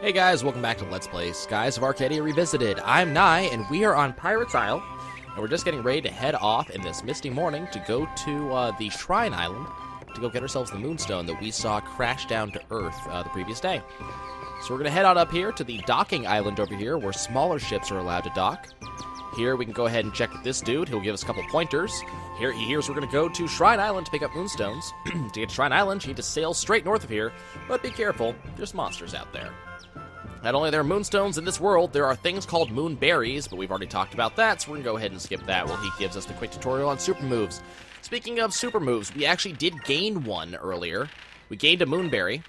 Hey guys, welcome back to Let's Play Skies of Arcadia Revisited. I'm Nye, and we are on Pirate's Isle, and we're just getting ready to head off in this misty morning to go to the Shrine Island to go get ourselves the moonstone that we saw crash down to Earth the previous day. So we're going to head on up here to the docking island over here, where smaller ships are allowed to dock. Here we can go ahead and check with this dude. He'll give us a couple pointers. Here he hears we're going to go to Shrine Island to pick up moonstones. To get to Shrine Island, you need to sail straight north of here, but be careful, there's monsters out there. Not only are there moonstones in this world, there are things called moonberries, but we've already talked about that, so we're going to go ahead and skip that while he gives us the quick tutorial on super moves. Speaking of super moves, we actually did gain one earlier. We gained a moonberry,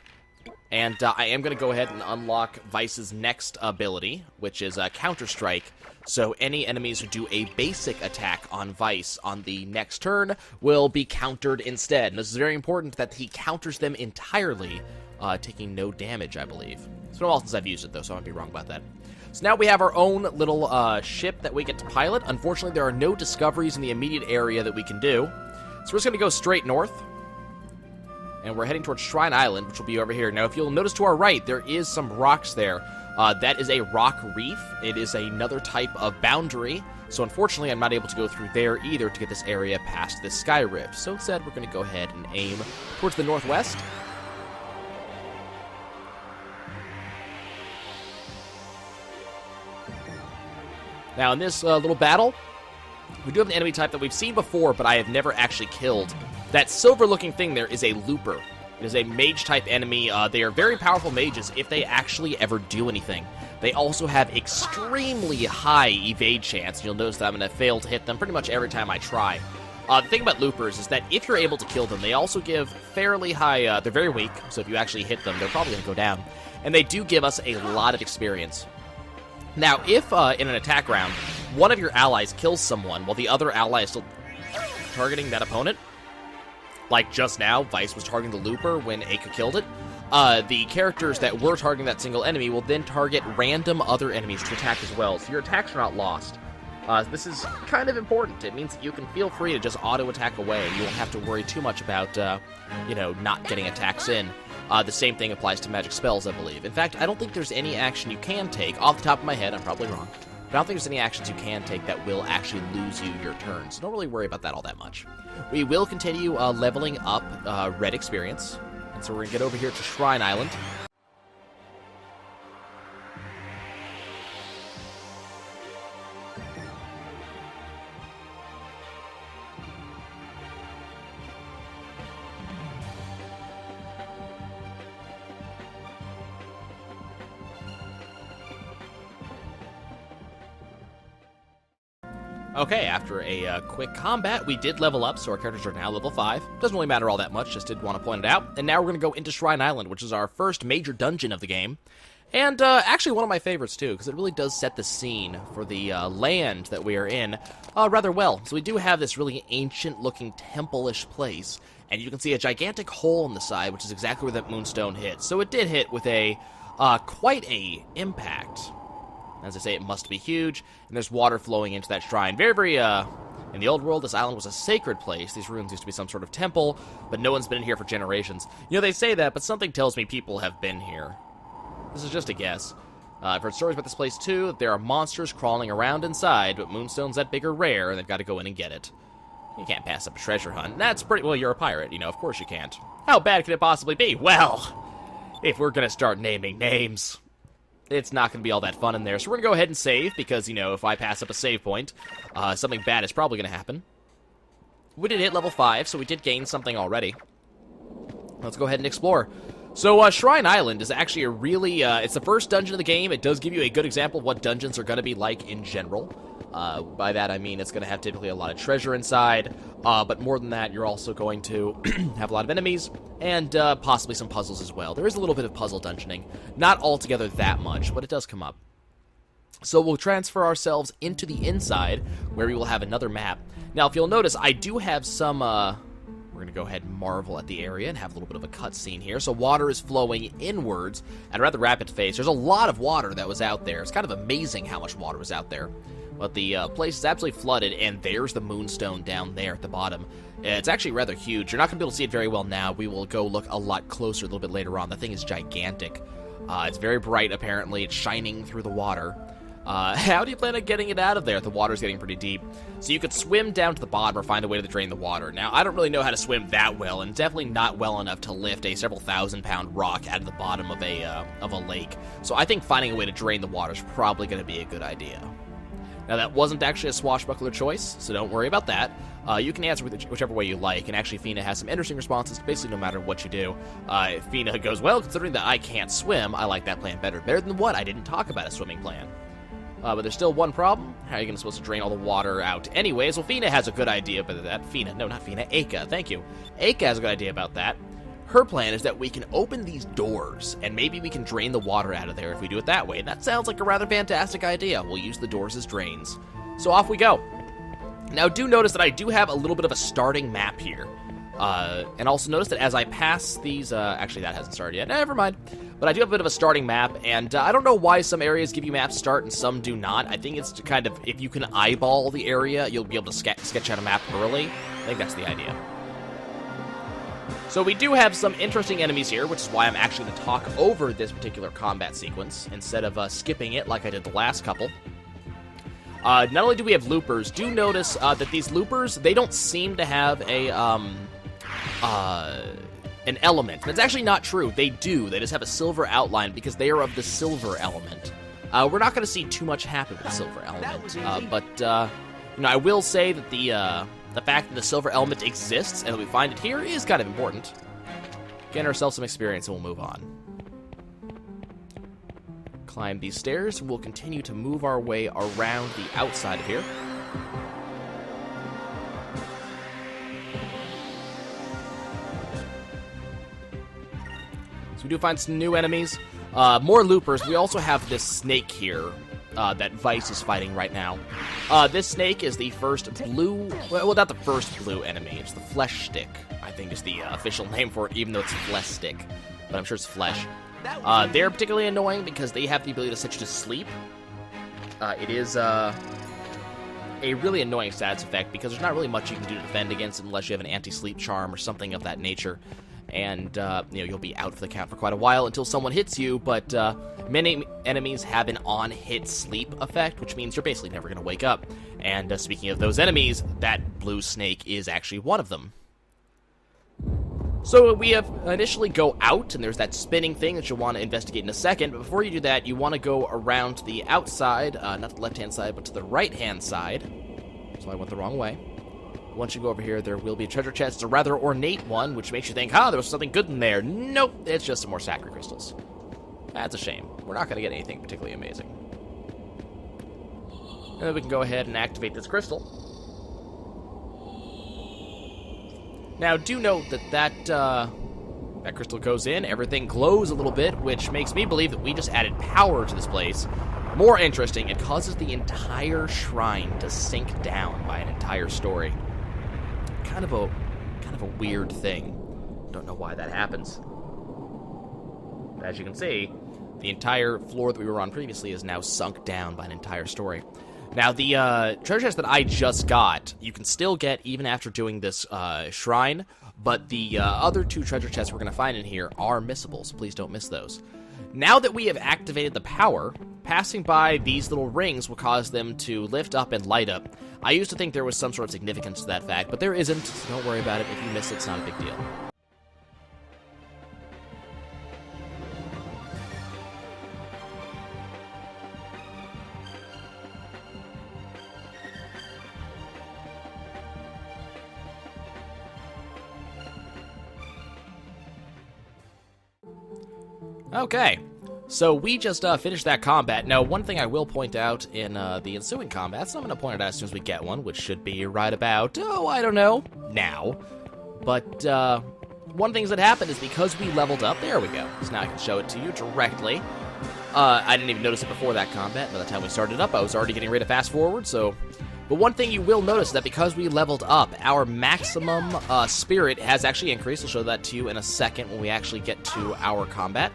and I am going to go ahead and unlock Vyse's next ability, which is Counter-Strike. So any enemies who do a basic attack on Vyse on the next turn will be countered instead. And this is very important that he counters them entirely, taking no damage, I believe. It's been a while since I've used it, though, so I might be wrong about that. So now we have our own little ship that we get to pilot. Unfortunately, there are no discoveries in the immediate area that we can do. So we're just going to go straight north. And we're heading towards Shrine Island, which will be over here. Now, if you'll notice to our right, there is some rocks there. That is a rock reef. It is another type of boundary. So unfortunately, I'm not able to go through there either to get this area past this sky rift. So instead, we're going to go ahead and aim towards the northwest. Now, in this little battle, we do have an enemy type that we've seen before, but I have never actually killed. That silver-looking thing there is a looper. It is a mage-type enemy. They are very powerful mages if they actually ever do anything. They also have extremely high evade chance. You'll notice that I'm going to fail to hit them pretty much every time I try. The thing about loopers is that if you're able to kill them, they also give fairly high... they're very weak, so if you actually hit them, they're probably going to go down. And they do give us a lot of experience. Now, if in an attack round, one of your allies kills someone while the other ally is still targeting that opponent, like just now, Vyse was targeting the looper when Aka killed it, the characters that were targeting that single enemy will then target random other enemies to attack as well, so your attacks are not lost. This is kind of important. It means that you can feel free to just auto-attack away, and you won't have to worry too much about, not getting attacks in. The same thing applies to magic spells, I believe. In fact, I don't think there's any action you can take. Off the top of my head, I'm probably wrong. But I don't think there's any actions you can take that will actually lose you your turn. So don't really worry about that all that much. We will continue leveling up red experience. And so we're going to get over here to Shrine Island. Okay, after a quick combat, we did level up, so our characters are now level 5. Doesn't really matter all that much, just did want to point it out. And now we're going to go into Shrine Island, which is our first major dungeon of the game. And actually one of my favorites, too, because it really does set the scene for the land that we are in rather well. So we do have this really ancient-looking temple-ish place, and you can see a gigantic hole on the side, which is exactly where that moonstone hit. So it did hit with a quite a impact. As I say, it must be huge, and there's water flowing into that shrine. Very, in the old world, this island was a sacred place. These ruins used to be some sort of temple, but no one's been in here for generations. You know, they say that, but something tells me people have been here. This is just a guess. I've heard stories about this place, too, that there are monsters crawling around inside, but moonstones that big are rare, and they've got to go in and get it. You can't pass up a treasure hunt. That's pretty... Well, you're a pirate, you know, of course you can't. How bad could it possibly be? Well, if we're going to start naming names... It's not going to be all that fun in there. So we're going to go ahead and save, because, you know, if I pass up a save point, something bad is probably going to happen. We did hit level 5, so we did gain something already. Let's go ahead and explore. So, Shrine Island is actually a really, it's the first dungeon of the game. It does give you a good example of what dungeons are going to be like in general. By that, I mean it's going to have typically a lot of treasure inside, but more than that, you're also going to have a lot of enemies, and possibly some puzzles as well. There is a little bit of puzzle dungeoning. Not altogether that much, but it does come up. So we'll transfer ourselves into the inside, where we will have another map. Now, if you'll notice, I do have some, we're going to go ahead and marvel at the area and have a little bit of a cutscene here. So water is flowing inwards at a rather rapid pace. There's a lot of water that was out there. It's kind of amazing how much water was out there. But the place is absolutely flooded, and there's the moonstone down there at the bottom. It's actually rather huge. You're not going to be able to see it very well now. We will go look a lot closer a little bit later on. The thing is gigantic. It's very bright, apparently. It's shining through the water. How do you plan on getting it out of there? The water's getting pretty deep. So you could swim down to the bottom or find a way to drain the water. Now, I don't really know how to swim that well, and definitely not well enough to lift a several thousand-pound rock out of the bottom of a lake. So I think finding a way to drain the water is probably going to be a good idea. Now, that wasn't actually a swashbuckler choice, so don't worry about that. You can answer whichever way you like, and actually Fina has some interesting responses, basically no matter what you do. Fina goes, well, considering that I can't swim, I like that plan better. Better than what? I didn't talk about a swimming plan. But there's still one problem. How are you supposed to drain all the water out anyways? Well, Fina has a good idea about that. Fina, no, not Fina, Aka, thank you. Aka has a good idea about that. Her plan is that we can open these doors, and maybe we can drain the water out of there if we do it that way. And that sounds like a rather fantastic idea. We'll use the doors as drains. So off we go. Now, do notice that I do have a little bit of a starting map here. And also notice that as I pass these, actually that hasn't started yet, never mind. But I do have a bit of a starting map, and I don't know why some areas give you map start and some do not. I think it's to kind of, if you can eyeball the area, you'll be able to sketch out a map early. I think that's the idea. So we do have some interesting enemies here, which is why I'm actually going to talk over this particular combat sequence, instead of skipping it like I did the last couple. Not only do we have loopers, do notice that these loopers, they don't seem to have an element. That's actually not true. They do. They just have a silver outline because they are of the silver element. We're not going to see too much happen with the silver element, but you know, I will say that the fact that the silver element exists and that we find it here is kind of important. Get ourselves some experience and we'll move on. Climb these stairs. We'll continue to move our way around the outside of here. So we do find some new enemies. More loopers. We also have this snake here that Vyse is fighting right now. This snake is the first blue... Well, not the first blue enemy. It's the flesh stick, I think is the official name for it, even though it's flesh stick. But I'm sure it's flesh. They're particularly annoying because they have the ability to set you to sleep. It is a really annoying status effect because there's not really much you can do to defend against it unless you have an anti-sleep charm or something of that nature. And, you know, you'll be out for the count for quite a while until someone hits you, but many enemies have an on-hit sleep effect, which means you're basically never going to wake up. And speaking of those enemies, that blue snake is actually one of them. So we have initially go out, and there's that spinning thing that you'll want to investigate in a second, but before you do that, you want to go around to the outside, not the left-hand side, but to the right-hand side. So I went the wrong way. Once you go over here, there will be a treasure chest. It's a rather ornate one, which makes you think, there was something good in there. Nope, it's just some more Sacri Crystals. That's a shame. We're not going to get anything particularly amazing. And then we can go ahead and activate this crystal. Now, do note that crystal goes in, everything glows a little bit, which makes me believe that we just added power to this place. More interesting, it causes the entire shrine to sink down by an entire story. Kind of a weird thing. Don't know why that happens. As you can see, the entire floor that we were on previously is now sunk down by an entire story. Now, the treasure chest that I just got, you can still get even after doing this shrine, but the other two treasure chests we're going to find in here are missable, so please don't miss those. Now that we have activated the power, passing by these little rings will cause them to lift up and light up. I used to think there was some sort of significance to that fact, but there isn't, so don't worry about it. If you miss it, it's not a big deal. Okay, so we just finished that combat. Now, one thing I will point out in the ensuing combats, I'm going to point it out as soon as we get one, which should be right about, I don't know, now. But one thing that happened is because we leveled up, there we go. So now I can show it to you directly. I didn't even notice it before that combat. By the time we started up, I was already getting ready to fast forward, so... But one thing you will notice is that because we leveled up, our maximum spirit has actually increased. I'll show that to you in a second when we actually get to our combat.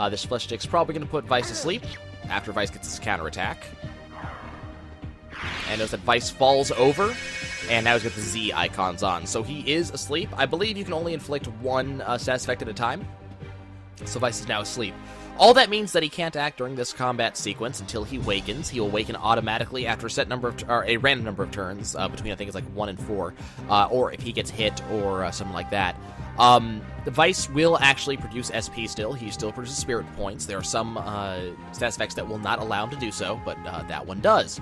This flesh stick's probably going to put Vyse to sleep after Vyse gets his counterattack. And notice that Vyse falls over, and now he's got the Z icons on. So he is asleep. I believe you can only inflict one status effect at a time. So Vyse is now asleep. All that means that he can't act during this combat sequence until he wakens. He will awaken automatically after a random number of turns, between I think it's like 1 and 4, or if he gets hit or something like that. The Vyse will actually produce SP still. He still produces spirit points. There are some status effects that will not allow him to do so, but that one does.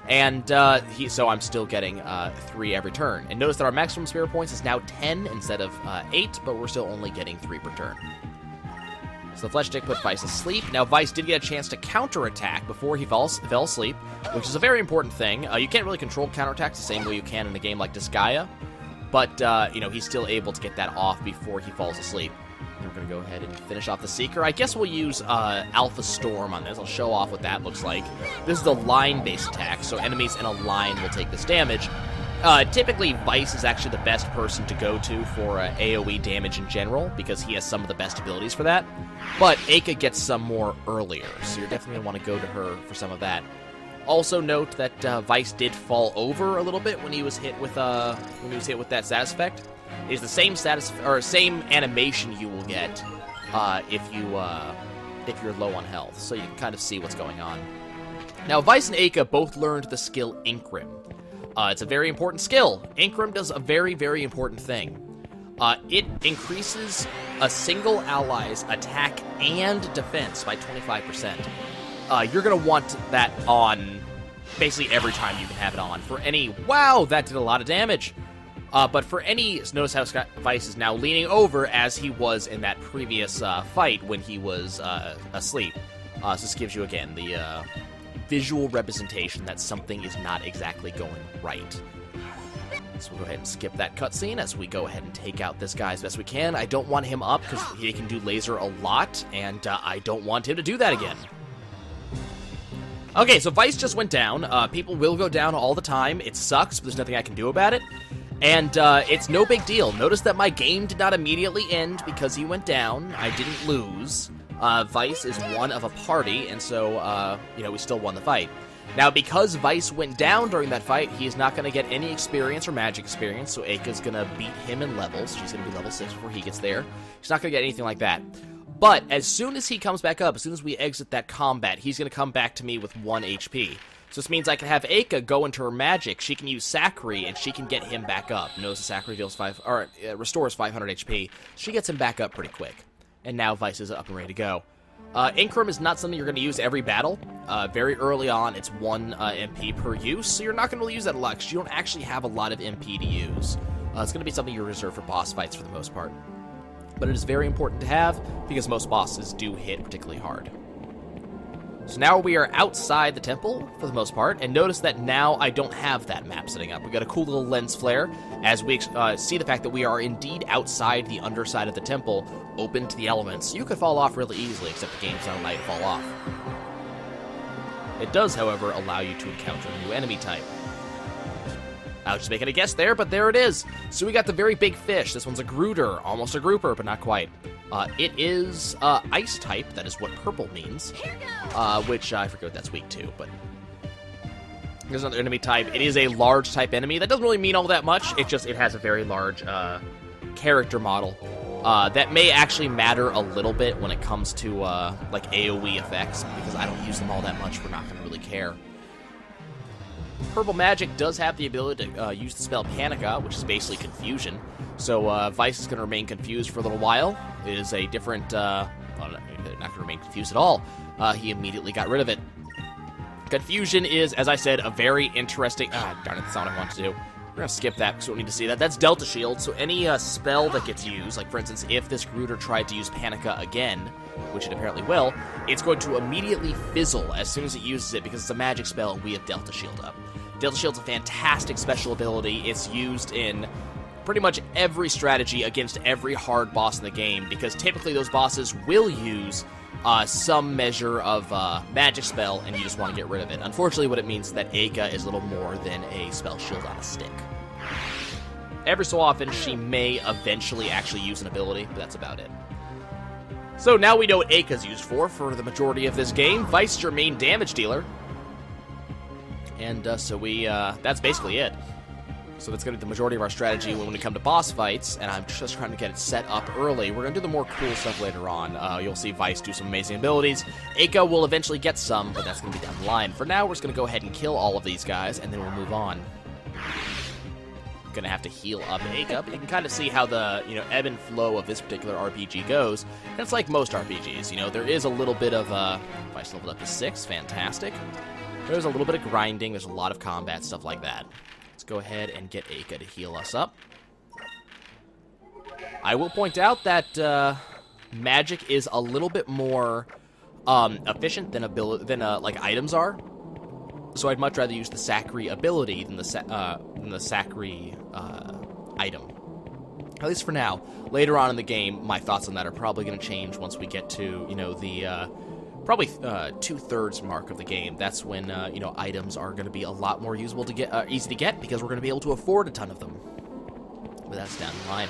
And so I'm still getting 3 every turn. And notice that our maximum spirit points is now 10 instead of 8, but we're still only getting 3 per turn. So the Flesh Stick put Vyse asleep. Now, Vyse did get a chance to counterattack before he fell asleep, which is a very important thing. You can't really control counterattacks the same way you can in a game like Disgaea, but, he's still able to get that off before he falls asleep. And we're going to go ahead and finish off the Seeker. I guess we'll use Alpha Storm on this. I'll show off what that looks like. This is the line-based attack, so enemies in a line will take this damage. Typically, Vyse is actually the best person to go to for AoE damage in general, because he has some of the best abilities for that. But Eka gets some more earlier, so you're definitely going to want to go to her for some of that. Also note that Vyse did fall over a little bit when he was hit with that status effect. It is the same same animation you will get if you're low on health, so you can kind of see what's going on. Now, Vyse and Eka both learned the skill Inkrim. It's a very important skill. Inkrim does a very, very important thing. It increases a single ally's attack and defense by 25%. You're going to want that on basically every time you can have it on. For any... Wow, that did a lot of damage. But for any... Notice how Vyse is now leaning over as he was in that previous fight when he was asleep. So this gives you, again, the... visual representation that something is not exactly going right. So we'll go ahead and skip that cutscene as we go ahead and take out this guy as best we can. I don't want him up because he can do laser a lot, and I don't want him to do that again. Okay, so Vyse just went down. People will go down all the time. It sucks, but there's nothing I can do about it. And it's no big deal. Notice that my game did not immediately end because he went down. I didn't lose. Vyse is one of a party, and so, we still won the fight. Now, because Vyse went down during that fight, he is not going to get any experience or magic experience, so Eka's going to beat him in levels. She's going to be level 6 before he gets there. He's not going to get anything like that. But as soon as he comes back up, as soon as we exit that combat, he's going to come back to me with 1 HP. So this means I can have Eka go into her magic. She can use Sacri, and she can get him back up. Notice the Sacri restores 500 HP. She gets him back up pretty quick. And now Vyse is up and ready to go. Inkrim is not something you're going to use every battle. Very early on, it's 1 MP per use, so you're not going to really use that a lot, because you don't actually have a lot of MP to use. It's going to be something you reserve for boss fights for the most part. But it is very important to have, because most bosses do hit particularly hard. So now we are outside the temple, for the most part, and notice that now I don't have that map setting up. We've got a cool little lens flare, as we see the fact that we are indeed outside the underside of the temple, open to the elements. You could fall off really easily, except the game's not allow you to fall off. It does, however, allow you to encounter a new enemy type. I was just making a guess there, but there it is. So we got the very big fish. This one's a Gruder, almost a grouper, but not quite. It is ice type, that is what purple means, which I forget what that's weak to, but there's another enemy type. It is a large type enemy. That doesn't really mean all that much. It has a very large character model. That may actually matter a little bit when it comes to like AoE effects, because I don't use them all that much. We're not going to really care. Purple magic does have the ability to use the spell Panica, which is basically confusion. So Vyse is going to remain confused for a little while. It is a different... well, not going to remain confused at all. He immediately got rid of it. Confusion is, as I said, a very interesting... darn it, that's not what I want to do. We're going to skip that because we don't need to see that. That's Delta Shield, so any spell that gets used, like for instance, if this Gruder tried to use Panica again, which it apparently will, it's going to immediately fizzle as soon as it uses it because it's a magic spell and we have Delta Shield up. Delta Shield's a fantastic special ability. It's used in pretty much every strategy against every hard boss in the game, because typically those bosses will use some measure of magic spell, and you just want to get rid of it. Unfortunately, what it means is that Eka is little more than a spell shield on a stick. Every so often, she may eventually actually use an ability, but that's about it. So now we know what Eka's used for the majority of this game. Vyse is your main damage dealer. And so that's basically it. So that's going to be the majority of our strategy when we come to boss fights, and I'm just trying to get it set up early. We're going to do the more cool stuff later on. You'll see Vyse do some amazing abilities. Eika will eventually get some, but that's going to be down the line. For now, we're just going to go ahead and kill all of these guys, and then we'll move on. I'm going to have to heal up Eika, but you can kind of see how the ebb and flow of this particular RPG goes. And it's like most RPGs. There is a little bit of... Vyse leveled up to 6. Fantastic. There's a little bit of grinding. There's a lot of combat, stuff like that. Let's go ahead and get Eika to heal us up. I will point out that magic is a little bit more efficient than like items are. So I'd much rather use the Sacri ability than the Sacri item. At least for now. Later on in the game, my thoughts on that are probably going to change once we get to the probably 2/3 mark of the game. That's when items are going to be a lot more usable to get, easy to get, because we're going to be able to afford a ton of them. But that's down the line.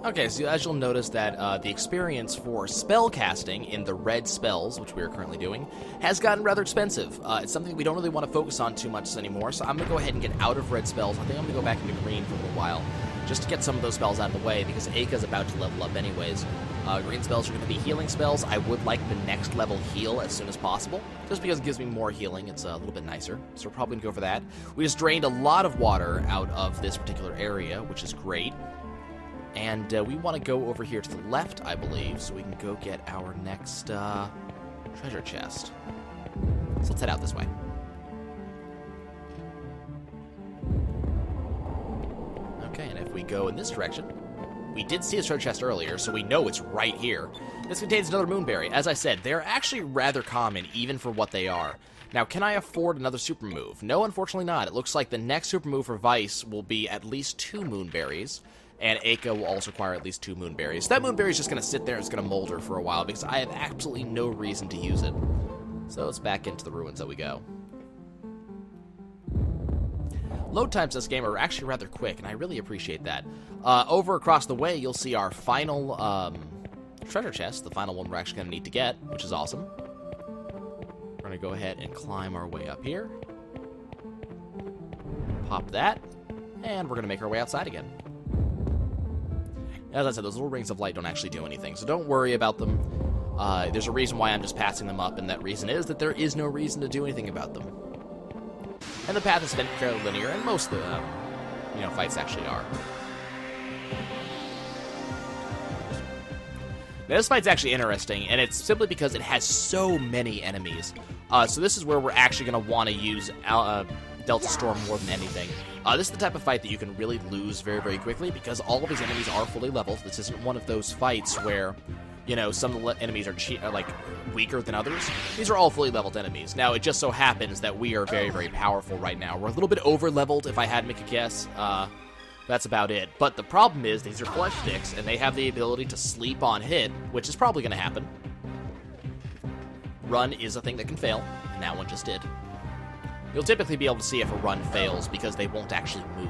Okay, so as you'll notice that the experience for spell casting in the red spells, which we are currently doing, has gotten rather expensive. It's something we don't really want to focus on too much anymore, so I'm going to go ahead and get out of red spells. I think I'm going to go back into green for a little while, just to get some of those spells out of the way, because Eika's about to level up anyways. Green spells are going to be healing spells. I would like the next level heal as soon as possible, just because it gives me more healing. It's a little bit nicer, so we're probably going to go for that. We just drained a lot of water out of this particular area, which is great. And we want to go over here to the left, I believe, so we can go get our next treasure chest. So let's head out this way. Okay, and if we go in this direction, we did see a treasure chest earlier, so we know it's right here. This contains another Moonberry. As I said, they're actually rather common, even for what they are. Now, can I afford another super move? No, unfortunately not. It looks like the next super move for Vyse will be at least 2 Moonberries. And Eika will also require at least 2 Moonberries. That Moonberry is just going to sit there and it's going to molder for a while because I have absolutely no reason to use it. So let's back into the ruins that we go. Load times in this game are actually rather quick, and I really appreciate that. Over across the way, you'll see our final treasure chest, the final one we're actually going to need to get, which is awesome. We're going to go ahead and climb our way up here. Pop that, and we're going to make our way outside again. As I said, those little rings of light don't actually do anything, so don't worry about them. There's a reason why I'm just passing them up, and that reason is that there is no reason to do anything about them. And the path is fairly linear, and most of the fights actually are. Now, this fight's actually interesting, and it's simply because it has so many enemies. So this is where we're actually going to want to use Delta Storm more than anything. This is the type of fight that you can really lose very, very quickly because all of these enemies are fully leveled. This isn't one of those fights where, some of the enemies are like weaker than others. These are all fully leveled enemies. Now, it just so happens that we are very, very powerful right now. We're a little bit over-leveled, if I had to make a guess. That's about it. But the problem is these are flesh sticks, and they have the ability to sleep on hit, which is probably going to happen. Run is a thing that can fail, and that one just did. You'll typically be able to see if a run fails because they won't actually move.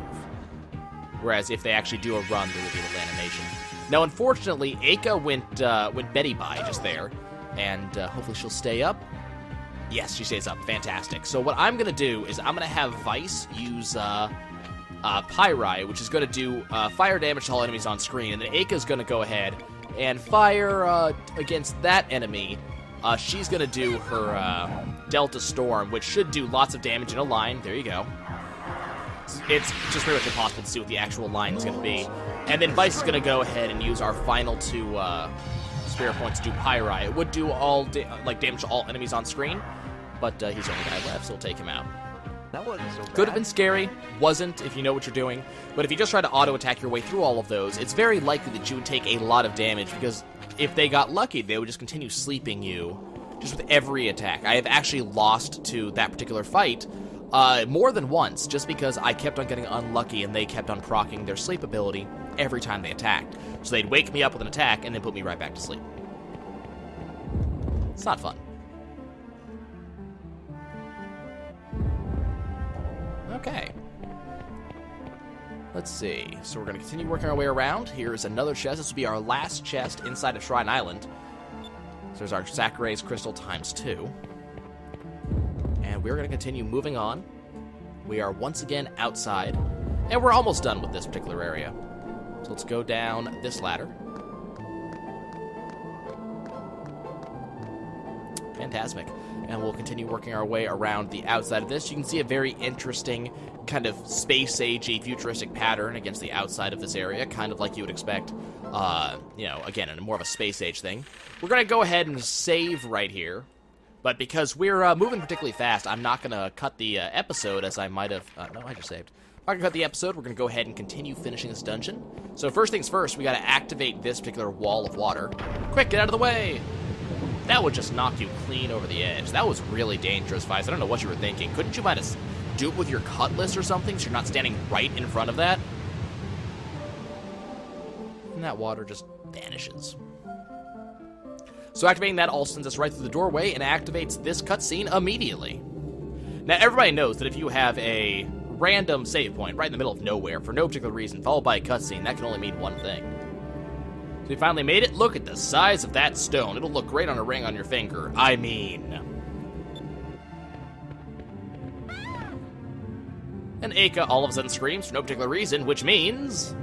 Whereas if they actually do a run, there will be a little animation. Now, unfortunately, Eika went Betty by just there, and hopefully she'll stay up. Yes, she stays up. Fantastic. So what I'm going to do is I'm going to have Vyse use Pyri, which is going to do fire damage to all enemies on screen, and then Eika's going to go ahead and fire against that enemy. She's going to do her Delta Storm, which should do lots of damage in a line. There you go. It's just pretty much impossible to see what the actual line is going to be. And then Vyse is going to go ahead and use our final 2 Spirit Points to do Pyri. It would do all damage to all enemies on screen, but he's the only guy left, so we'll take him out. That wasn't so bad. Could have been scary, wasn't if you know what you're doing, but if you just try to auto-attack your way through all of those, it's very likely that you would take a lot of damage, because if they got lucky, they would just continue sleeping you just with every attack. I have actually lost to that particular fight More than once, just because I kept on getting unlucky and they kept on proccing their sleep ability every time they attacked. So they'd wake me up with an attack and then put me right back to sleep. It's not fun. Okay. Let's see. So we're going to continue working our way around. Here's another chest. This will be our last chest inside of Shrine Island. So there's our Sacri Crystal ×2. And we're going to continue moving on. We are once again outside. And we're almost done with this particular area. So let's go down this ladder. Fantastic. And we'll continue working our way around the outside of this. You can see a very interesting kind of space-agey futuristic pattern against the outside of this area, kind of like you would expect, you know, again, in more of a space-age thing. We're going to go ahead and save right here, but because we're moving particularly fast, I'm not going to cut the episode as I might have... no, I just saved. I'm not going to cut the episode. We're going to go ahead and continue finishing this dungeon. So first things first, we got to activate this particular wall of water. Quick, get out of the way! That would just knock you clean over the edge. That was really dangerous, Vyse. I don't know what you were thinking. Couldn't you might have do it with your cutlass or something so you're not standing right in front of that? And that water just vanishes. So activating that all sends us right through the doorway and activates this cutscene immediately. Now, everybody knows that if you have a random save point right in the middle of nowhere for no particular reason, followed by a cutscene, that can only mean one thing. So we finally made it. Look at the size of that stone. It'll look great on a ring on your finger. I mean... And Aka all of a sudden screams for no particular reason, which means...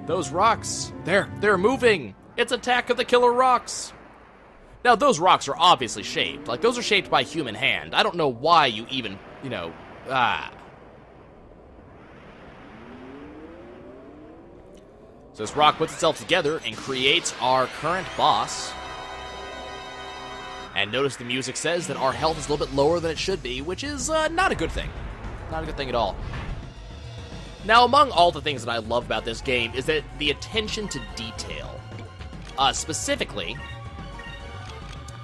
Those rocks, they're moving! It's Attack of the Killer Rocks! Now, those rocks are obviously shaped. Like, those are shaped by human hand. I don't know why you even, you know, So this rock puts itself together and creates our current boss. And notice the music says that our health is a little bit lower than it should be, which is not a good thing. Not a good thing at all. Now, among all the things that I love about this game is that the attention to detail. Specifically,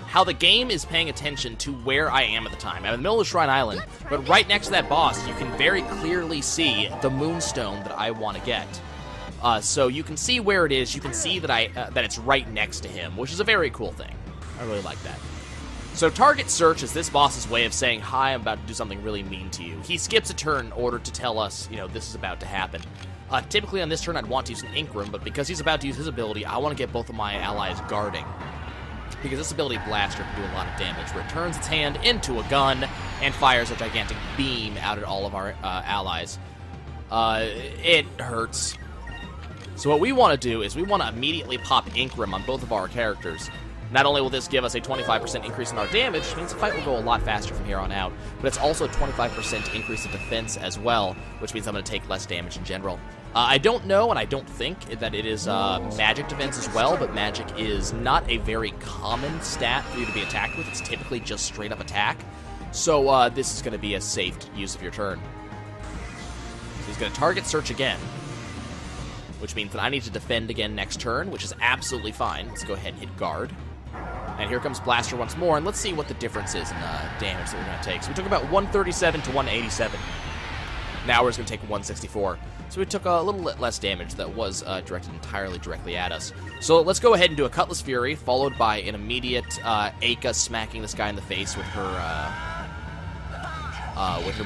how the game is paying attention to where I am at the time. I'm in the middle of Shrine Island, but right next to that boss, you can very clearly see the moonstone that I want to get. So you can see where it is. You can see that that it's right next to him, which is a very cool thing. I really like that. So target search is this boss's way of saying, hi, I'm about to do something really mean to you. He skips a turn in order to tell us, you know, this is about to happen. Typically on this turn, I'd want to use an Ink Room, but because he's about to use his ability, I want to get both of my allies guarding. Because this ability, Blaster, can do a lot of damage, where it turns its hand into a gun and fires a gigantic beam out at all of our allies. It hurts. So what we want to do is we want to immediately pop Ink Room on both of our characters. Not only will this give us a 25% increase in our damage, which means the fight will go a lot faster from here on out, but it's also a 25% increase in defense as well, which means I'm going to take less damage in general. I don't know, and I don't think that it is magic defense as well, but magic is not a very common stat for you to be attacked with. It's typically just straight up attack. So this is going to be a safe use of your turn. So he's going to target search again, which means that I need to defend again next turn, which is absolutely fine. Let's go ahead and hit guard. And here comes Blaster once more, and let's see what the difference is in damage that we're going to take. So we took about 137 to 187. Now we're just going to take 164. So we took a little less damage that was directed entirely directly at us. So let's go ahead and do a Cutlass Fury, followed by an immediate Aka smacking this guy in the face with her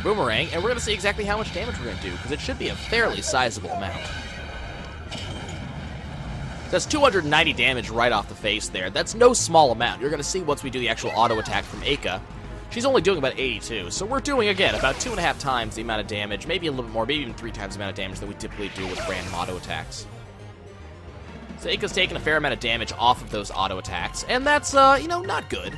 boomerang, and we're going to see exactly how much damage we're going to do, because it should be a fairly sizable amount. That's 290 damage right off the face there. That's no small amount. You're going to see once we do the actual auto attack from Aka. She's only doing about 82, so we're doing, again, about 2.5 times the amount of damage, maybe a little bit more, maybe even 3 times the amount of damage that we typically do with random auto attacks. So Aka's taking a fair amount of damage off of those auto attacks, and that's, you know, not good.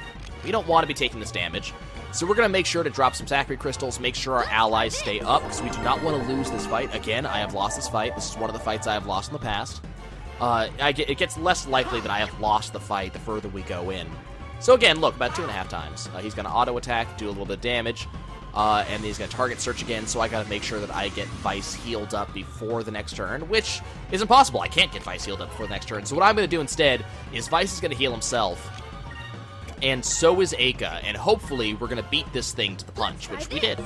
We don't want to be taking this damage. So we're going to make sure to drop some Sacri Crystals, make sure our allies stay up, because we do not want to lose this fight. Again, I have lost this fight. This is one of the fights I have lost in the past. It gets less likely that I have lost the fight the further we go in. So again, look, about 2.5 times. He's going to auto-attack, do a little bit of damage, and then he's going to target search again, so I got to make sure that I get Vyse healed up before the next turn, which is impossible. I can't get Vyse healed up before the next turn. So what I'm going to do instead is Vyse is going to heal himself, and so is Aka, and hopefully we're going to beat this thing to the punch, which we did.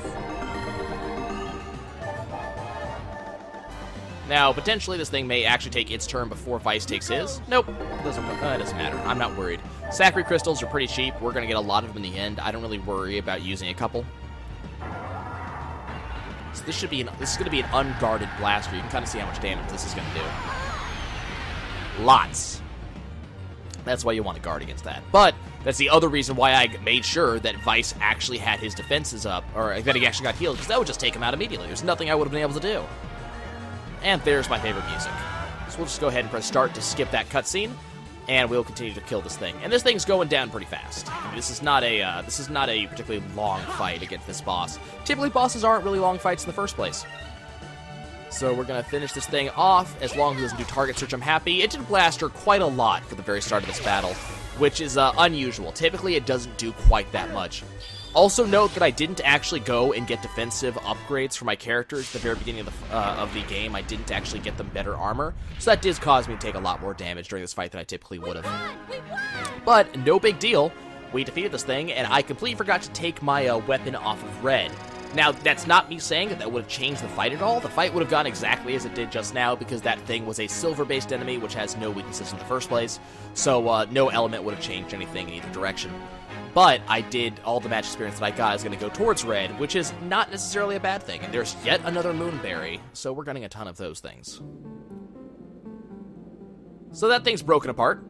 Now, potentially this thing may actually take its turn before Vyse takes his. Nope, doesn't matter. I'm not worried. Sacri Crystals are pretty cheap. We're going to get a lot of them in the end. I don't really worry about using a couple. So this is going to be an unguarded blaster. You can kind of see how much damage this is going to do. Lots. That's why you want to guard against that. But that's the other reason why I made sure that Vyse actually had his defenses up, or that he actually got healed, because that would just take him out immediately. There's nothing I would have been able to do. And there's my favorite music. So we'll just go ahead and press start to skip that cutscene, and we'll continue to kill this thing. And this thing's going down pretty fast. I mean, this is not a particularly long fight against this boss. Typically, bosses aren't really long fights in the first place. So we're going to finish this thing off. As long as it doesn't do target search, I'm happy. It did blaster quite a lot for the very start of this battle, which is unusual. Typically, it doesn't do quite that much. Also note that I didn't actually go and get defensive upgrades for my characters at the very beginning of the game. I didn't actually get them better armor, so that did cause me to take a lot more damage during this fight than I typically would have. But no big deal. We defeated this thing, and I completely forgot to take my weapon off of red. Now, that's not me saying that would have changed the fight at all. The fight would have gone exactly as it did just now, because that thing was a silver-based enemy, which has no weaknesses in the first place, so no element would have changed anything in either direction. But all the match experience that I got is going to go towards red, which is not necessarily a bad thing. And there's yet another Moonberry, so we're getting a ton of those things. So that thing's broken apart.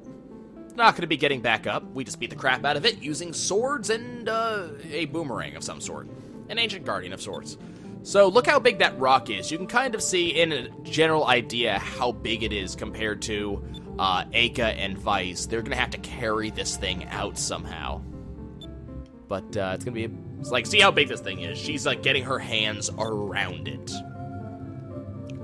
Not going to be getting back up. We just beat the crap out of it using swords and a boomerang of some sort. An ancient guardian of sorts. So look how big that rock is. You can kind of see in a general idea how big it is compared to Aka and Vyse. They're going to have to carry this thing out somehow. But it's going to be, see how big this thing is. She's getting her hands around it.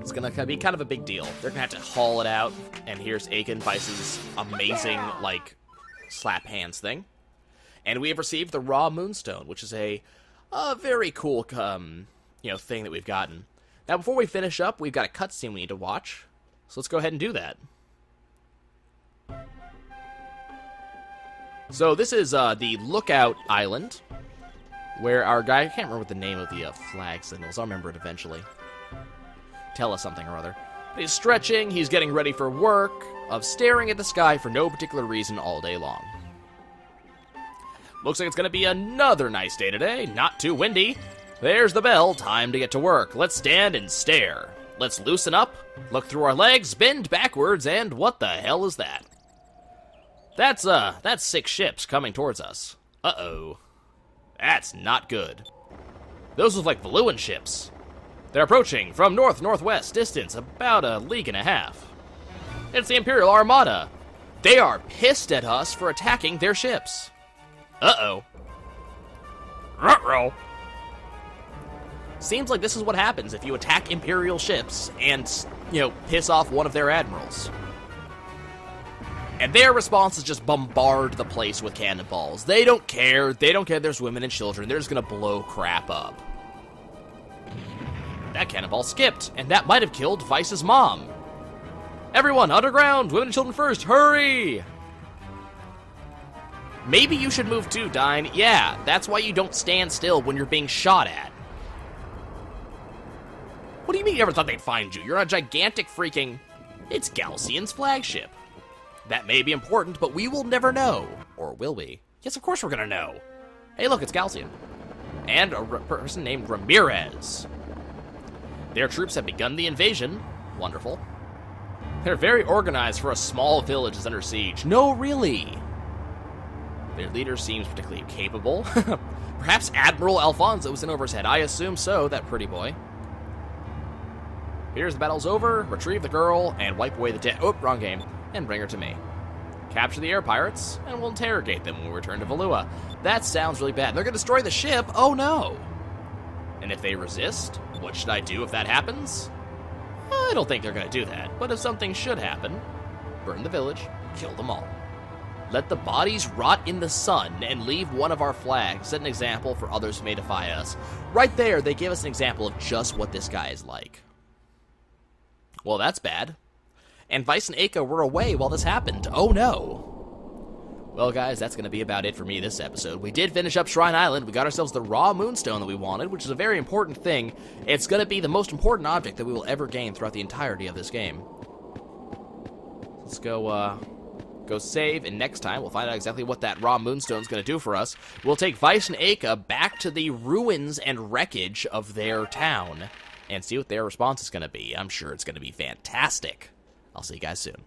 It's going to be kind of a big deal. They're going to have to haul it out. And here's Aka and Vyse's amazing, slap hands thing. And we have received the raw moonstone, which is a very cool, thing that we've gotten. Now, before we finish up, we've got a cutscene we need to watch. So let's go ahead and do that. So this is the Lookout Island, where our guy, I can't remember what the name of the flag signals. I'll remember it eventually. Tell us something or other. But he's stretching, he's getting ready for work, of staring at the sky for no particular reason all day long. Looks like it's going to be another nice day today, not too windy. There's the bell, time to get to work. Let's stand and stare. Let's loosen up, look through our legs, bend backwards, and what the hell is that? That's 6 ships coming towards us. Uh-oh. That's not good. Those look like Valuan ships. They're approaching from north-northwest, distance about 1.5 leagues. It's the Imperial Armada. They are pissed at us for attacking their ships. Uh-oh. Ruh-roh. Seems like this is what happens if you attack Imperial ships and, piss off one of their admirals. And their response is just bombard the place with cannonballs. They don't care. They don't care there's women and children. They're just going to blow crap up. That cannonball skipped, and that might have killed Vyse's mom. Everyone, underground! Women and children first! Hurry! Maybe you should move too, Dine. Yeah, that's why you don't stand still when you're being shot at. What do you mean you never thought they'd find you? You're a gigantic freaking... It's Galcian's flagship. That may be important, but we will never know. Or will we? Yes, of course we're gonna know. Hey, look, it's Galcian. And a person named Ramirez. Their troops have begun the invasion. Wonderful. They're very organized for a small village that's under siege. No, really. Their leader seems particularly capable. Perhaps Admiral Alfonso was in over his head. I assume so, that pretty boy. Here's the battle's over. Retrieve the girl and wipe away the dead. Oh, wrong game. And bring her to me. Capture the air pirates, and we'll interrogate them when we return to Valua. That sounds really bad. They're going to destroy the ship? Oh, no. And if they resist, what should I do if that happens? I don't think they're going to do that, but if something should happen, burn the village, kill them all. Let the bodies rot in the sun and leave one of our flags. Set an example for others who may defy us. Right there, they give us an example of just what this guy is like. Well, that's bad. And Vyse and Aka were away while this happened. Oh, no. Well, guys, that's going to be about it for me this episode. We did finish up Shrine Island. We got ourselves the raw moonstone that we wanted, which is a very important thing. It's going to be the most important object that we will ever gain throughout the entirety of this game. Let's go save, and next time we'll find out exactly what that raw moonstone is going to do for us. We'll take Vyse and Aka back to the ruins and wreckage of their town and see what their response is going to be. I'm sure it's going to be fantastic. I'll see you guys soon.